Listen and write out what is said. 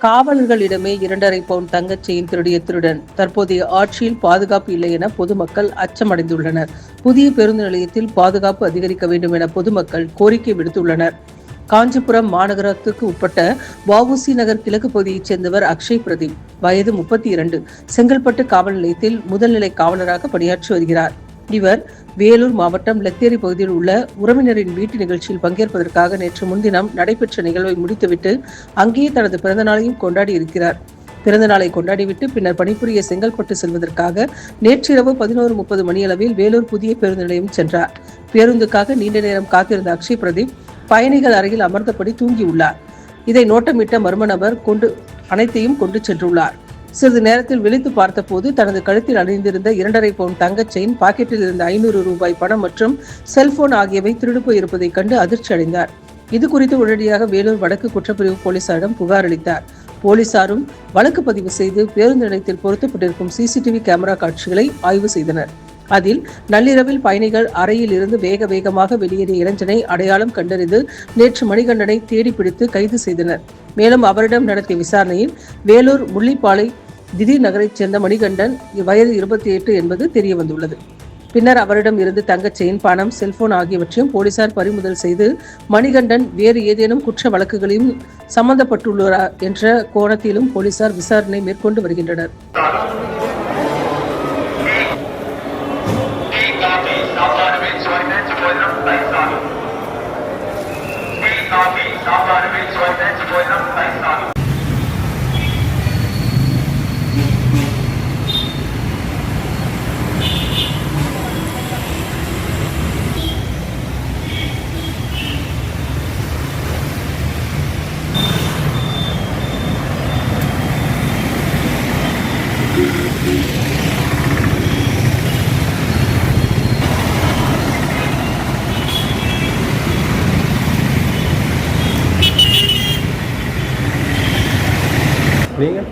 காவலர்களிடமே 2.5 பவுன் தங்கச் செயின் திருடிய திருடன் தற்போதைய ஆட்சியில் பாதுகாப்பு இல்லை என பொதுமக்கள் அச்சமடைந்துள்ளனர். புதிய பேருந்து நிலையத்தில் பாதுகாப்பு அதிகரிக்க வேண்டும் என பொதுமக்கள் கோரிக்கை விடுத்துள்ளனர். காஞ்சிபுரம் மாநகரத்துக்கு உட்பட்ட வ.உ.சி. நகர் கிழக்கு பகுதியைச் சேர்ந்தவர் அக்ஷய் பிரதீப், வயது 32, செங்கல்பட்டு காவல் நிலையத்தில் முதல்நிலை காவலராக பணியாற்றி வருகிறார். இவர் வேலூர் மாவட்டம் லத்தேரி பகுதியில் உள்ள உறவினரின் வீட்டு நிகழ்ச்சியில் பங்கேற்பதற்காக நேற்று முன்தினம் நடைபெற்ற நிகழ்வை முடித்துவிட்டு அங்கேயே தனது பிறந்த நாளையும் கொண்டாடி இருக்கிறார். பிறந்த நாளை கொண்டாடிவிட்டு பின்னர் பணிபுரிய செங்கல்பட்டு செல்வதற்காக நேற்றிரவு 11:30 மணியளவில் வேலூர் புதிய பேருந்து நிலையம் சென்றார். பேருந்துக்காக நீண்ட நேரம் காத்திருந்த அக்ஷய் பிரதீப் பயணிகள் அறையில் அமர்ந்தபடி தூங்கியுள்ளார். இதை நோட்டமிட்ட மர்ம நபர் அனைத்தையும் கொண்டு சென்றுள்ளார். சிறிது நேரத்தில் விழித்து பார்த்தபோது தனது கழுத்தில் அணிந்திருந்த 2.5 பவுன் தங்கச் செயின், பாக்கெட்டில் இருந்த 500 ரூபாய் பணம் மற்றும் செல்போன் ஆகியவை திருடு போயிருப்பதை கண்டு அதிர்ச்சி அடைந்தார். இது குறித்து உடனடியாக வேலூர் வடக்கு குற்றப்பிரிவு போலீசாரிடம் புகார் அளித்தார். போலீசாரும் வழக்கு பதிவு செய்து பேருந்து நிலையத்தில் பொருத்தப்பட்டிருக்கும் சிசிடிவி கேமரா காட்சிகளை ஆய்வு செய்தனர். அதில் நள்ளிரவில் பயணிகள் அறையில் இருந்து வேகமாக வெளியேறிய இளைஞனை அடையாளம் கண்டறிந்து நேற்று மணிகண்டனை தேடி பிடித்து கைது செய்தனர். மேலும் அவரிடம் நடத்திய விசாரணையில் வேலூர் முள்ளிப்பாலை திடீர் நகரைச் சேர்ந்த மணிகண்டன் வயது 28 என்பது தெரியவந்துள்ளது. பின்னர் அவரிடம் இருந்து தங்கச் செயின், பணம், செல்போன் ஆகியவற்றையும் போலீசார் பறிமுதல் செய்து மணிகண்டன் வேறு ஏதேனும் குற்ற வழக்குகளையும் சம்பந்தப்பட்டுள்ளாரா என்ற கோணத்திலும் போலீசார் விசாரணை மேற்கொண்டு வருகின்றனர். நீங்கள்